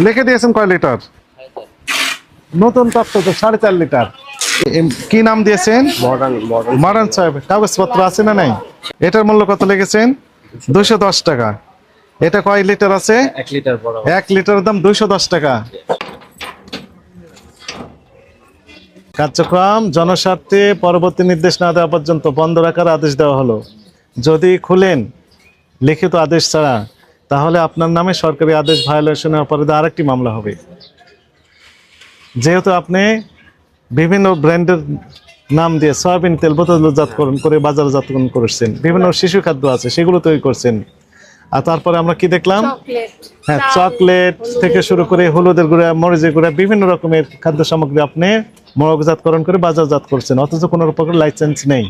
লিখে দিয়েছেন কয় লিটার? নতুন তত্ত্ব তো 4.5 লিটার। কি নাম দিয়েছেন? মডার্ন সাহেব। কাগজপত্র আছে না নাই? এটার মূল্য কত লিখেছেন? 210 টাকা। এটা কয় লিটার আছে? 1 লিটার বড়। 1 লিটারের দাম 210 টাকা। কার্যক্রম জনস্বার্থে পরবর্তী নির্দেশ না দেওয়া পর্যন্ত বন্ধ রাখার আদেশ দেওয়া হলো। যদি খুলেন লিখিত আদেশ ছাড়া, তাহলে আপনার নামে সরকারি আদেশ ভায়োলেশনের অপরাধে আরেকটি মামলা হবে। যেহেতু আপনি বিভিন্ন ব্র্যান্ডের নাম দিয়ে সয়াবিন তেল বোতলজাতকরণ করে বাজারজাতকরণ করেছেন, বিভিন্ন শিশু খাদ্য আছে সেগুলো তৈরি করছেন। আর তারপরে আমরা কি দেখলাম? হ্যাঁ, চকলেট থেকে শুরু করে হলুদের গুঁড়া, মরিচের গুঁড়া, বিভিন্ন রকমের খাদ্য সামগ্রী আপনি মোড়কজাতকরণ করে বাজারজাত করছেন, অথচ কোনো প্রকার লাইসেন্স নেই।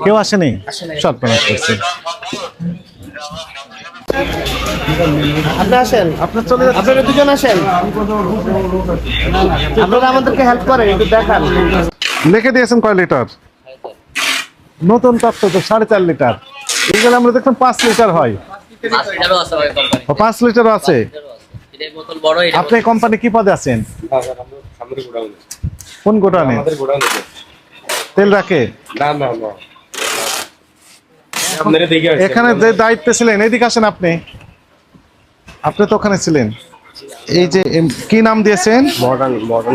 কেউ আসেনি, সরবরাহ করছেন। আপনি আসেন, আপনার চলে যাচ্ছে, আপনারা দুজন আসেন, আপনারা আমাদেরকে হেল্প করেন, একটু দেখান। লিখে দিয়েছেন কয় লিটার? নতুন তত্ত্ব তো 4.5 লিটার। এইগুলো আমরা দেখলাম 5 লিটার হয়। 5 লিটার আছে। আপনি কোম্পানি কি পদে আছেন? কোন গোডাউনে তেল রাখে? এখানে যে দায়িত্বে ছিলেন, এদিকে আসেন। আপনি তো ওখানে ছিলেন। এই যে কি নাম দিয়েছেন?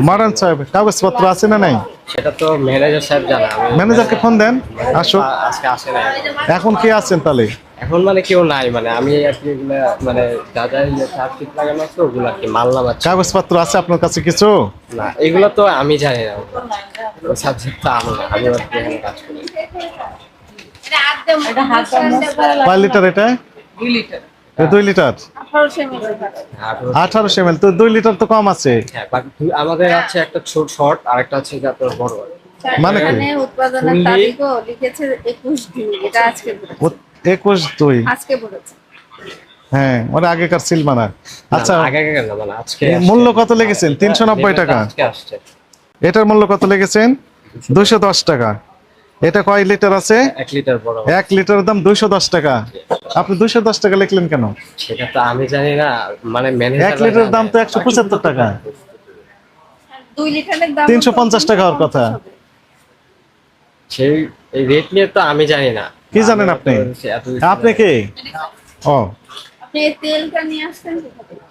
মডার্ন সাহেব। কাগজপত্র আছে না নাই? সেটা তো ম্যানেজার সাহেব জানে। ম্যানেজারকে ফোন দেন, আসো। আজকে আসে না। এখন কে আছেন তাহলে? এখন মানে কেউ নাই, মানে আমি আর কি এগুলা মানে যা যা চার্জশিট লাগানো আছে ওগুলা কি মাল নামাচ্ছি। কাগজপত্র আছে আপনার কাছে কিছু? না, এগুলো তো আমি জানি না, সাবজেক্ট তো আমার না, আমি আর কি এখানে কাজ করি। কয় লিটার এটা? 2 লিটার। 2 litre 1800 ml। তো 2 লিটার তো কম আছে। হ্যাঁ, বাট আমাদের আছে একটা ছোট শর্ট আর একটা আছে যত বড়। মানে কি? উৎপাদনের তারিখও লিখেছে 21/2, এটা আজকে বলেছে। 21/2 আজকে বলেছে। হ্যাঁ, ওটা আগেকার সিল মানা। আচ্ছা, আগে না, মানে আজকে মূল্য কত লিখেছেন? 390 টাকা। আজকে আসছে। এটার মূল্য কত লিখেছেন? 210 টাকা। এটা কয় লিটার আছে? 1 লিটার বড়। 1 লিটারের দাম 210 টাকা। আপনি 210 টাকা লিখলেন কেন? সেটা তো আমি জানি না, মানে ম্যানেজার। 1 লিটারের দাম তো 175 টাকা। 2 লিটারের দাম 350 টাকা হওয়ার কথা। সেই এই রেট নিয়ে তো আমি জানি না। কি জানেন আপনি? আপনি কে? ও, আপনি এই তেলটা নিয়ে আসছেন কোথা থেকে?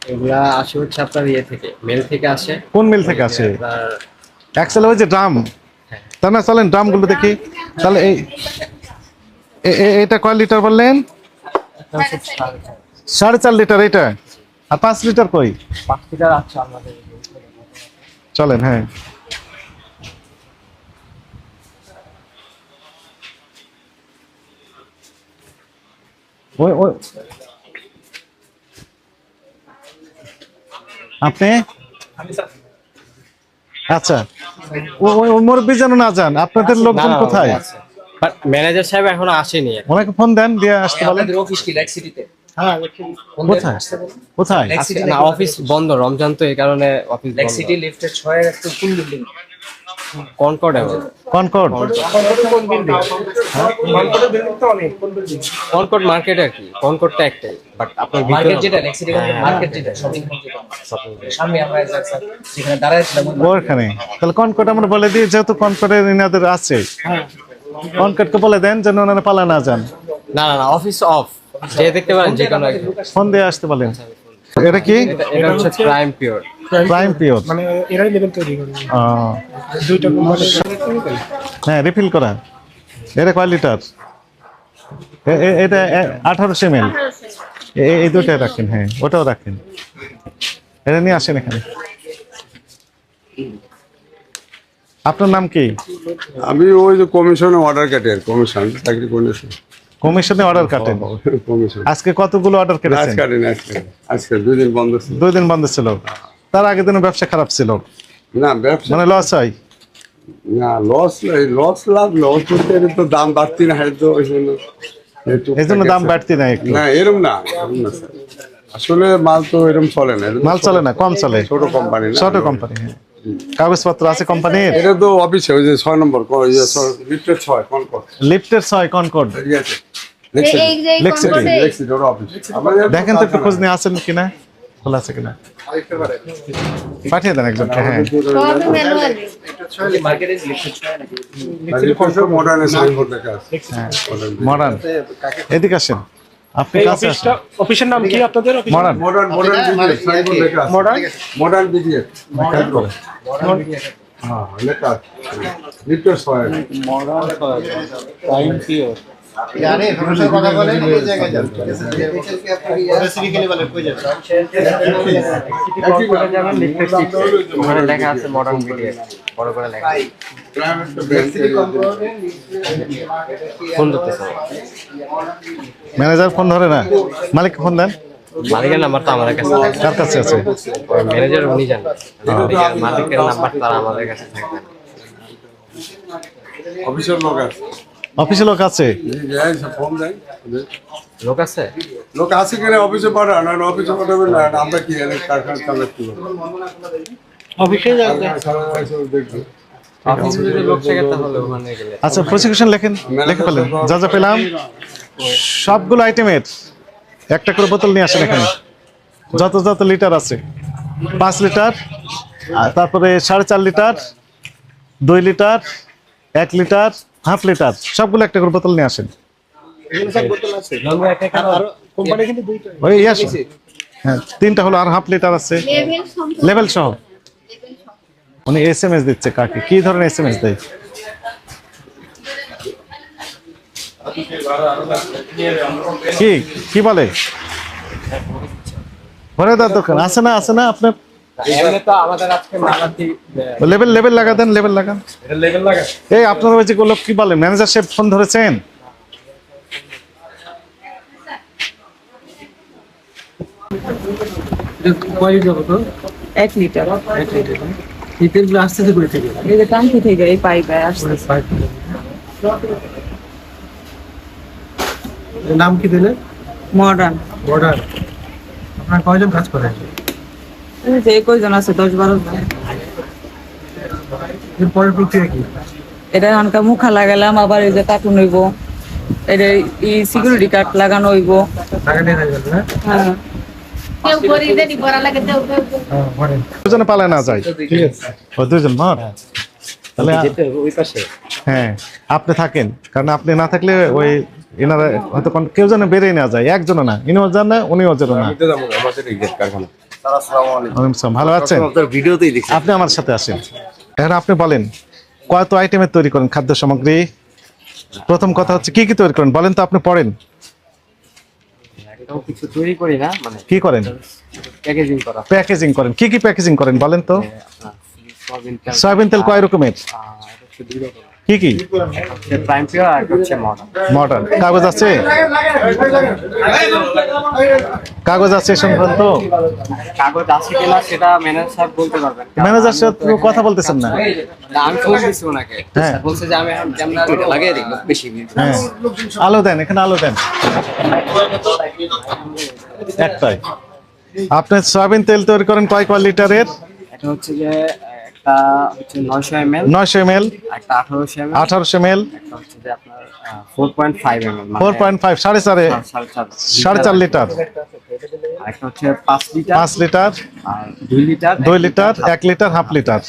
এগুলা আসে হচ্ছে আপনার ইয়ে থেকে, মেল থেকে আসে। কোন মিল থেকে আসে? আপনার এক্সেল ওই যে ড্রাম। তা না, চলেন ড্রামগুলো দেখি। তাহলে এটা কয় লিটার বললেন? 4.5 লিটার এটা। আর 5 লিটার কই? 5 লিটার আছে আমাদের। চলেন। হ্যাঁ, ওই আপনি? আচ্ছা, ওই মুরব্বী যেন না যান। আপনাদের লোকজন কোথায়? বাট ম্যানেজার সাহেব এখনো আসেনি। ওনাকে ফোন দেন, দিয়ে আসতে বলেন। আমাদের অফিস কি লেক সিটিতে? হ্যাঁ, কোথায় কোথায়? না, অফিস বন্ধ, রমজান তো এই কারণে অফিস লেক বন্ধ। সিটি লিফটের 6 এর একটা কোন বিল্ডিং? Concord Concord. কোন বিল্ডিং? কনকর্ডের বিল্ডিং তো অনেক, কোন বিল্ডিং? কনকর্ড মার্কেট আর কি। কনকর্ডটা একটাই, বাট আপনার মার্কেট যেটা লেক সিটি মার্কেট যেটা শপিং মল যেটা সামনে আমরা স্যার যেখানে দাঁড়াইছিলাম ওখানে। তাহলে কনকর্ড আমরা বলে দিই, যেহেতু কনকর্ডের ইনাদের আছে, কনকর্ডকে বলে দেন যেন ওনারা পালা না যান। না না না, অফিস অফ, যে দেখতে পারেন যে কোনো একজন। ফোন দিয়ে আসতে বলেন। এটা কি? এটা হচ্ছে প্রাইম পিওর। প্রাইম পিওর মানে এরাই লেভেল তৈরি করে দুইটা হ্যাঁ, রিফিল করা। এটা কয় লিটার? এটা 1800 ml। এই দুটাই রাখেন। হ্যাঁ, ওটাও রাখেন। এটা নিয়ে আসেন এখানে। আপনার নাম কি? আমি ওই যে কমিশনে অর্ডার কাটি, আর কমিশন চাকরি করে কমিশনে অর্ডার কাটেন? কমিশন আজকে কতগুলো অর্ডার আজ কেটেছেন? কাটেন আজকে 2 দিন বন্ধ ছিল। 2 দিন বন্ধ ছিল। তার আগের দিনও ব্যবসা খারাপ ছিল, না ব্যবসা মানে লস হয় না, লস লাভ লস করতে তো দাম বাড়তি না, হয়তো ওই জন্য এই জন্য দাম বাড়তি না একটু। না, এরকম না স্যার। আসলে মাল তো এরকম চলে না, মাল চলে না, কম চলে। ছোট কোম্পানি না, ছোট কোম্পানি। কাগজপত্র আছে কোম্পানির? এটা তো অফিসে ওই যে 6 নম্বর লিফটের 6 কনকর্ড। লিফটের 6 কনকর্ড। ঠিক আছে, এই যে Lexity, কনকর্ডে Lexity ওর অফিস আমাদের দেখেন তো একটু খোঁজ নিয়ে আসেন কিনা, খোলা আছে কিনা, পাঠিয়ে দেন একজনকে। হ্যাঁ সবই ম্যানুয়ালি। মার্কেটে লিখতে চায় নাকি? মডার্নের সাইনবোর্ড লেখা আছে হ্যাঁ মডার্ন, এদিকে আসেন, আপনি এই কাছে আসেন। অফিসের নাম কি আপনাদের? মডার্ন মডার্ন বিজিএস সাইনবোর্ড লেখা আছে মডার্ন বিজিএস হ্যাঁ লেখা আছে লিটার সয়েল জানে সমস্যার কথা বলেন এই জায়গায় যান বেসিক্যালি বলে কই যাবে ওখানে লেখা আছে মডার্ন ভিডিও, বড় করে লেখা আছে। ফোন ধরতেছে, ম্যানেজার ফোন ধরে না, মালিক ফোন দেন। মালিকের নাম্বার তো আমাদের কাছে থাকে, কার কাছে আছে? ম্যানেজার উনি জানেন, মালিকের নাম্বার তারা আমাদের কাছে থাকে। অফিসের লোক আছে অফিসে লোক আছে? ফোন দেয় লোক আছে, লোক আছে কিনা অফিসে পাঠান, আর অফিসে পাঠাবেন না আমরা কি কারখানা চালাচ্ছি অফিসে যাবে। দেখবো অফিসে যদি লোক থাকে তাহলে ওখানে গেলে। আচ্ছা প্রসিকিউশন লেখেন, লিখে ফেলেন। যা যা পেলাম সবগুলো আইটেমের একটা করে বোতল নিয়ে আসেন এখানে, যত যত লিটার আছে, 5 লিটার, আর তারপরে 4.5 litre, 2 litre, 1 litre, half litre, সবগুলো একটা করে বোতল নিয়ে আসেন। কোম্পানি কিন্তু দুইটা। ওই ইয়াস হ্যাঁ 3টা হলো, আর হাফ লিটার আছে লেভেল সম্পূর্ণ লেভেল সহ। উনি এসএমএস দিচ্ছে কাকে, কি ধরনের এসএমএস দেয়? কি কি বলে? ভরে দেওয়ার দোকান আছে না, আছে না আপনার? এমনি তো আমাদের আজকে মালাতি লেভেল লেভেল লাগা দেন, লেভেল লাগান। এটা লেভেল লাগা। এই আপনার ওই যে লোক কি বলে, ম্যানেজার সাহেব ফোন ধরেছেন? কয় যাবো তো? 1 লিটার। এই তেলগুলো আসতেছে করে থেকে। এই যে টাঙ্কি থেকে এই পাইপে আসছে। এর নাম কি দিলে? মডার্ন। বর্ডার। আপনারা কয়জন কাজ করেন? এই যে কয়জন আছে, 10-12 জন। এর পরের প্রক্রিয়া কি? এটা অনকা মুখা লাগালাম, আবার এই যে কার্টুন হইব, এটা সিকিউরিটি কার্ড লাগানো হইব। লাগানো হয়ে গেল না? হ্যাঁ কেউ গরিবে দি বড় লাগে দেও দেও হ্যাঁ, বলেন। দুজনে পালায় না যায়, ঠিক আছে। ও দুজন মত তাহলে ওই পাশে হ্যাঁ আপনি থাকেন, কারণ আপনি না থাকলে ওই এনারা হয়তো কেউ যেন বেরিয়ে না যায়, একজনও না, ইনিও যান না উনিও যেন না। ওয়ালাইকুম আসসালাম, ভালো আছেন? ভিডিওতেই দেখি আপনি আমার সাথে আসেন। এখন আপনি বলেন কত আইটেমের তৈরি করেন খাদ্য সামগ্রী? প্রথম কথা হচ্ছে কি কি তৈরি করেন বলেন তো, আপনি পড়েন একদম কিছু তৈরি করি না, মানে কি করেন? প্যাকেজিং করা। প্যাকেজিং করেন, কি কি প্যাকেজিং করেন বলেন তো? সয়াবিন তেল, সয়াবিন তেল কয় রকমের, হচ্ছে 2 রকম, কি কি? হচ্ছে প্রাইম পিওর আর হচ্ছে মডার্ন। মডার্ন। কাগজ আছে, কাগজ আছে সংক্রান্ত? কাগজ আছে কিনা সেটা ম্যানেজার সাহেব বলতে পারবেন। ম্যানেজার সাহেব তো কথা বলতেছেন না। আমি ফোন দিছি ওনাকে, হ্যাঁ। বলছে যে আমি এখন ক্যামেরা লাগিয়ে দিই বেশি। হ্যাঁ আলো দেন, এখানে আলো দেন একটাই। আপনি সয়াবিন তেল তৈরি করেন কয় লিটারের? এটা হচ্ছে যে একটা হচ্ছে 900 ml, 900 ml, একটা 1800 ml, 1800 ml, একটা হচ্ছে যে আপনার 4.5 ml, 4.5 4.5 লিটার, আর একটা হচ্ছে 5 লিটার, 5 লিটার, আর 2 litre, 2 litre, 1 litre, half litre,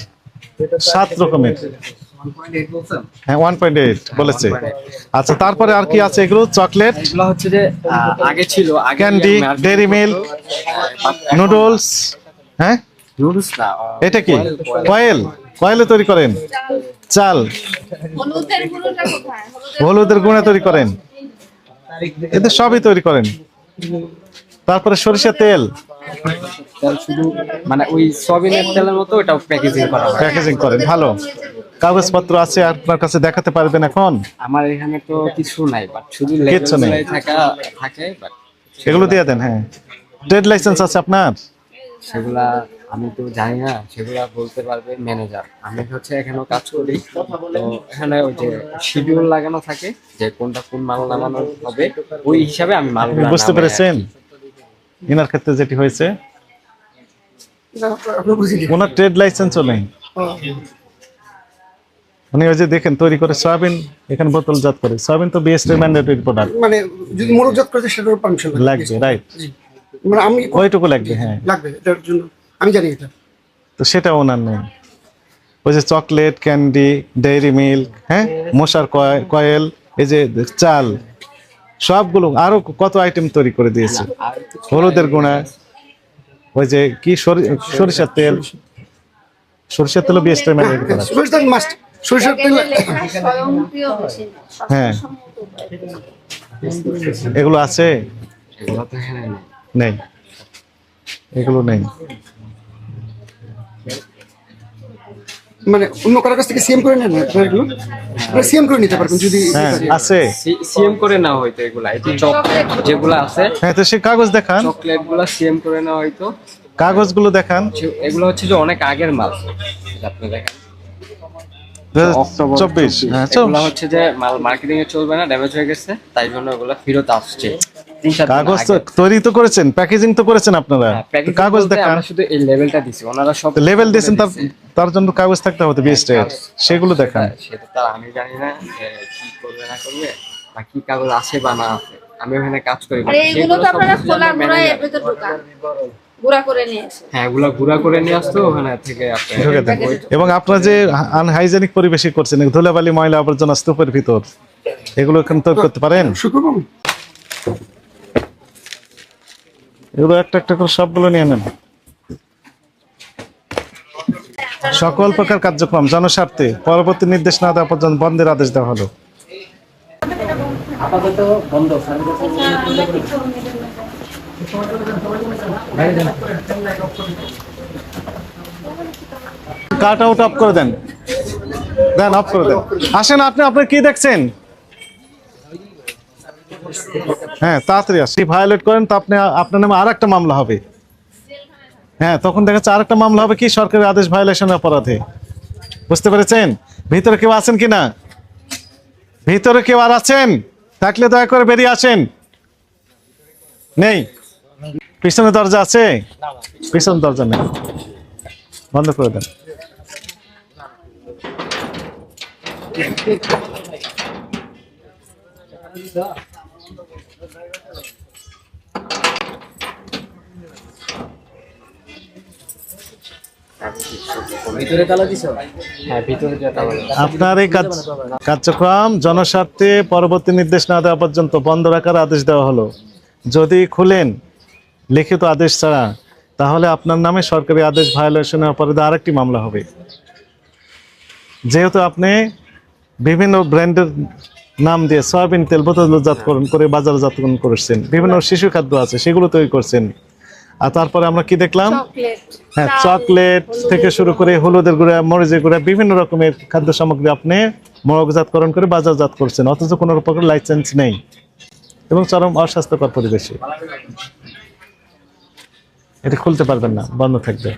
7 রকমের। 1.8 বলছেন? হ্যাঁ 1.8 বলেছে। আচ্ছা তারপরে আর কি আছে এগুলো? চকলেট, এগুলো হচ্ছে যে আগে ছিল, আগে ক্যান্ডি, ডেইরি মিল্ক, নুডলস। হ্যাঁ নুডলস না, এটা কি? কয়েল, কয়েলে তৈরি করেন। চাল, হলুদের গুঁড়োটা কোথায়? হলুদের গুঁড়া তৈরি করেন, এদের সবই তৈরি করেন। তারপরে সরিষা তেল, তেল শুধু মানে ওই সয়াবিনের তেলের মতো ওটাও প্যাকেজিং করা হয়। প্যাকেজিং করেন। ভালো, কাগজপত্র আছে আপনার কাছে, দেখাতে পারবেন এখন? আমার এখানে তো কিছু নাই, বাট শুধু কিচ্ছু নেই। লেবেলগুলাই থাকে, বাট এগুলো দিয়ে দেন। হ্যাঁ ট্রেড লাইসেন্স আছে আপনার? সেগুলা আমি তো জানি না, সেগুলা বলতে পারবে ম্যানেজার। আমি হচ্ছে এখানেও কাজ করি, তো এখানে ওই যে শিডিউল লাগানো থাকে যে কোনটা কোন মাল নামানো হবে, ওই হিসাবে আমি মাল বুঝতে পেরেছেন? ইনার ক্ষেত্রে যেটি হয়েছে, ওনার ট্রেড লাইসেন্সও নেই, মানে ওই যে দেখেন তৈরি করে সয়াবিন এখানে বোতলজাত করে, সয়াবিন তো বিএসটি ম্যান্ডেটরি প্রোডাক্ট মানে যদি মোড়কজাত করতে সেটার পারমিশন লাগবে, রাইট? মানে আমি ওইটুকু লাগবে, হ্যাঁ লাগবে এটার জন্য, আমি জানি এটা। তো সেটা ওনার নেই। ওই যে চকলেট, ক্যান্ডি, ডেইরি মিল্ক, হ্যাঁ মশার কয়েল, এই যে চাল, সবগুলো আরো কত আইটেম তৈরি করে দিয়েছে। হলুদের গুঁড়া, ওই যে কি সরিষার তেল, সরিষার তেলও বিএসটি ম্যান্ডেটরি প্রোডাক্ট। সরিষার তেল মাস্ট, সরিষার তেল। স্বয়ংক্রিয় মেশিন, হ্যাঁ স্বাস্থ্যসম্মত। এগুলো আছে? এগুলো তো এখানে নেই। নেই, এগুলো নেই। মানে অন্য কারোর কাছ থেকে সিএম করে নেন এগুলো, সিএম করে নিতে পারবেন যদি। হ্যাঁ আছে, সিএম করে নেওয়া হয়তো এগুলা, এই যে চকলেট যেগুলো আছে, হ্যাঁ তো সে কাগজ দেখান, চকলেট গুলা সিএম করে নেওয়া হয়তো। কাগজগুলো দেখান। এগুলো হচ্ছে যে অনেক আগের মাল, আপনি দেখেন 2024, হ্যাঁ এগুলো হচ্ছে যে মাল মার্কেটিং এ চলবে না, ড্যামেজ হয়ে গেছে, তাই জন্য এগুলো ফেরত আসছে। 3-4 দিন কাগজ তো আগে। তৈরি তো করেছেন, প্যাকেজিং তো করেছেন আপনারা, হ্যাঁ, packaging কাগজ বলতে দেখান। আমরা শুধু এই লেভেলটা দিছি, ওনারা সব লেভেল দিয়েছেন, বলে দিছে। তার জন্য কাগজ থাকতে হবে বিএসটি, সেগুলো দেখান। সেটা তো আমি জানি না যে কি করবে না করবে, বা কি কাগজ আছে বা না আছে, আমি ওখানে কাজ করি। আর এইগুলো তো আপনারা খোলা গুঁড়া এর ভেতর ঢুকান, গুঁড়া করে নিয়ে এসে। হ্যাঁ এগুলা গুঁড়া করে নিয়ে আসতো ওখানে থেকে ঢুকে দেন। এবং আপনারা যে আনহাইজেনিক পরিবেশই করছেন, ধুলাবালি ময়লা আবর্জনা স্তূপের ভিতর, এগুলো এখানে তৈরি করতে পারেন? শুক্রবার এগুলো একটা একটা করে সবগুলো নিয়ে নেন। সকল প্রকার কার্যক্রম জনস্বার্থে পরবর্তী নির্দেশ না দেওয়া পর্যন্ত বন্ধের আদেশ দেওয়া হলো। আপাতত বন্ধ কাট আউট অফ করে দেন, দেন অফ করে দেন। আসেন, আপনি আপনার কি দেখছেন? হ্যাঁ তাড়াতাড়ি আসি, ভায়োলেট করেন তো আপনি, আপনার নামে আর একটা মামলা হবে। হ্যাঁ তখন দেখা যাচ্ছে আর একটা মামলা হবে কি, সরকারি আদেশ ভায়োলেশন অপরাধে। বুঝতে পেরেছেন? ভিতরে কেউ আছেন কিনা? ভিতরে কেউ আর আছেন? থাকলে দয়া করে বেরিয়ে আসেন। নেই? পিছনে দরজা আছে? পিছনে দরজা নেই, বন্ধ করে দেন। ভিতরে তালা দিছো? হ্যাঁ ভিতরে যেতে হবে। আপনার এই কার্যক্রম জনস্বার্থে পরবর্তী নির্দেশ না দেওয়া পর্যন্ত বন্ধ রাখার আদেশ দেওয়া হলো। যদি খুলেন লিখিত আদেশ ছাড়া, তাহলে আপনার নামে সরকারি আদেশ ভায়োলেশনের অপরাধে আরেকটি মামলা হবে। যেহেতু আপনি বিভিন্ন ব্র্যান্ডের নাম দিয়ে সয়াবিন তেল বোতলজাতকরণ করে বাজারজাতকরণ করেছেন, বিভিন্ন শিশু খাদ্য আছে সেগুলো তৈরি করছেন। আর তারপরে আমরা কি দেখলাম, হ্যাঁ চকলেট থেকে শুরু করে হলুদের গুঁড়া, মরিচের গুঁড়া, বিভিন্ন রকমের খাদ্য সামগ্রী আপনি মোড়কজাতকরণ করে বাজারজাত করছেন, অথচ কোনো প্রকার লাইসেন্স নেই এবং চরম অস্বাস্থ্যকর পরিবেশে। এটা খুলতে পারবেন না, বন্ধ থাকবে।